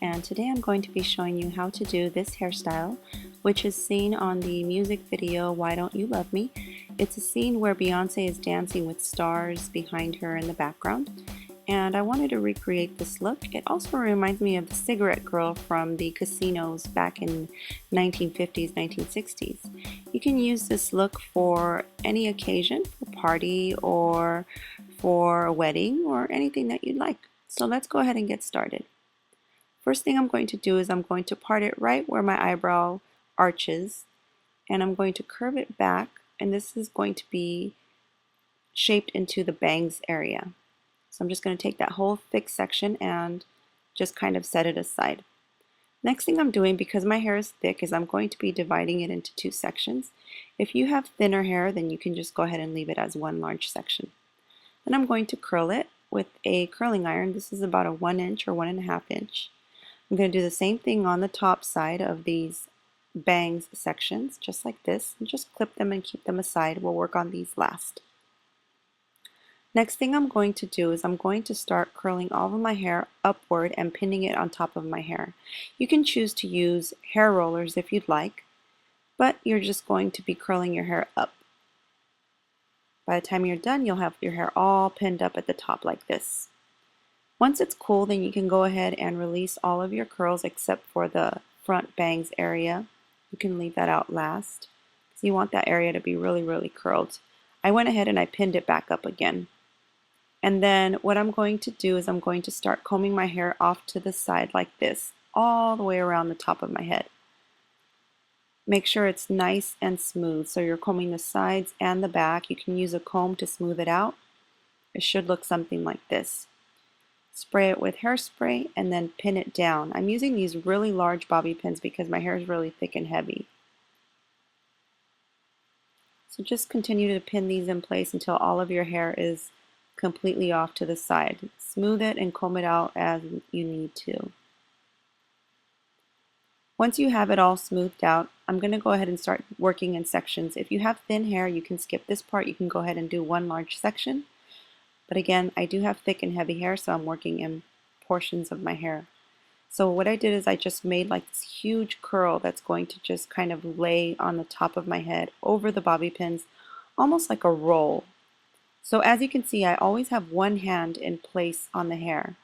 and today I'm going to be showing you how to do this hairstyle, which is seen on the music video Why Don't You Love Me. It's a scene where Beyonce is dancing with stars behind her in the background, and I wanted to recreate this look. It also reminds me of the cigarette girl from the casinos back in 1950s, 1960s. You can use this look for any occasion, for a party or for a wedding or anything that you'd like. So let's go ahead and get started. First thing I'm going to do is I'm going to part it right where my eyebrow arches, and I'm going to curve it back, and this is going to be shaped into the bangs area. So I'm just going to take that whole thick section and just kind of set it aside. Next thing I'm doing, because my hair is thick, is I'm going to be dividing it into two sections. If you have thinner hair, then you can just go ahead and leave it as one large section. Then I'm going to curl it with a curling iron. This is about a 1 inch or 1.5 inch. I'm going to do the same thing on the top side of these bangs sections, just like this, and just clip them and keep them aside. We'll work on these last. Next thing I'm going to do is I'm going to start curling all of my hair upward and pinning it on top of my hair. You can choose to use hair rollers if you'd like, but you're just going to be curling your hair up. By the time you're done, you'll have your hair all pinned up at the top like this. Once it's cool, then you can go ahead and release all of your curls except for the front bangs area. You can leave that out last because you want that area to be really curled. I went ahead and I pinned it back up again. And then what I'm going to do is I'm going to start combing my hair off to the side like this, all the way around the top of my head. Make sure it's nice and smooth, so you're combing the sides and the back. You can use a comb to smooth it out. It should look something like this. Spray it with hairspray and then pin it down. I'm using these really large bobby pins because my hair is really thick and heavy. So just continue to pin these in place until all of your hair is completely off to the side. Smooth it and comb it out as you need to. Once you have it all smoothed out, I'm going to go ahead and start working in sections. If you have thin hair, you can skip this part. You can go ahead and do one large section. But again, I do have thick and heavy hair, so I'm working in portions of my hair. So what I did is I just made like this huge curl that's going to just kind of lay on the top of my head over the bobby pins, almost like a roll. So as you can see, I always have one hand in place on the hair,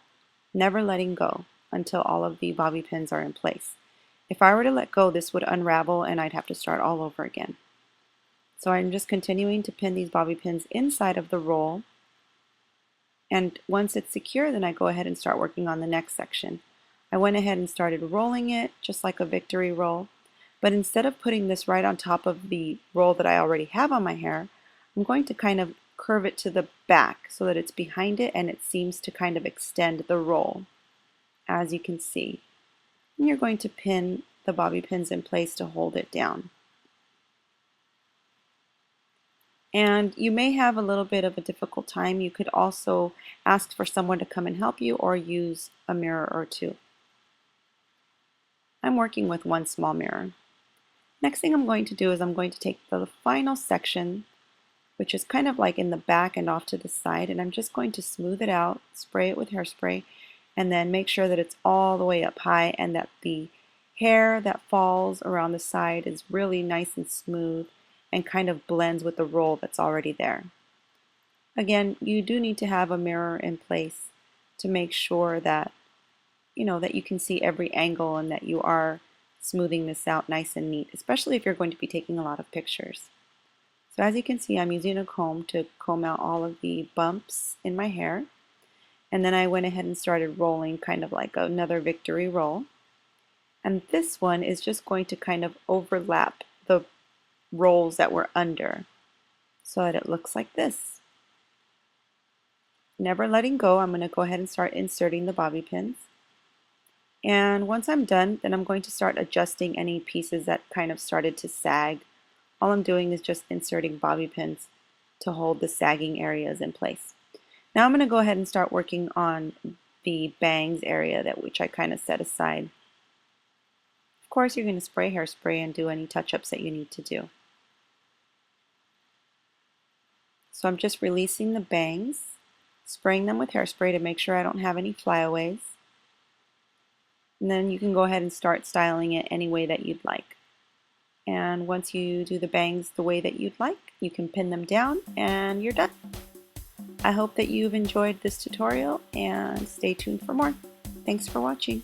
never letting go until all of the bobby pins are in place. If I were to let go, this would unravel and I'd have to start all over again. So I'm just continuing to pin these bobby pins inside of the roll. And once it's secure, then I go ahead and start working on the next section. I went ahead and started rolling it just like a victory roll, but instead of putting this right on top of the roll that I already have on my hair, I'm going to kind of curve it to the back so that it's behind it and it seems to kind of extend the roll, as you can see. And you're going to pin the bobby pins in place to hold it down. And you may have a little bit of a difficult time. You could also ask for someone to come and help you or use a mirror or two. I'm working with one small mirror. Next thing I'm going to do is I'm going to take the final section, which is kind of like in the back and off to the side, and I'm just going to smooth it out, spray it with hairspray, and then make sure that it's all the way up high and that the hair that falls around the side is really nice and smooth and kind of blends with the roll that's already there. Again, you do need to have a mirror in place to make sure that that you can see every angle and that you are smoothing this out nice and neat, especially if you're going to be taking a lot of pictures. So as you can see, I'm using a comb to comb out all of the bumps in my hair. And then I went ahead and started rolling kind of like another victory roll. And this one is just going to kind of overlap the rolls that were under so that it looks like this. Never letting go, I'm going to go ahead and start inserting the bobby pins. And once I'm done, then I'm going to start adjusting any pieces that kind of started to sag. All I'm doing is just inserting bobby pins to hold the sagging areas in place. Now I'm going to go ahead and start working on the bangs area which I kind of set aside. Of course, you're going to spray hairspray and do any touch-ups that you need to do. So I'm just releasing the bangs, spraying them with hairspray to make sure I don't have any flyaways. And then you can go ahead and start styling it any way that you'd like. And once you do the bangs the way that you'd like, you can pin them down and you're done. I hope that you've enjoyed this tutorial and stay tuned for more. Thanks for watching.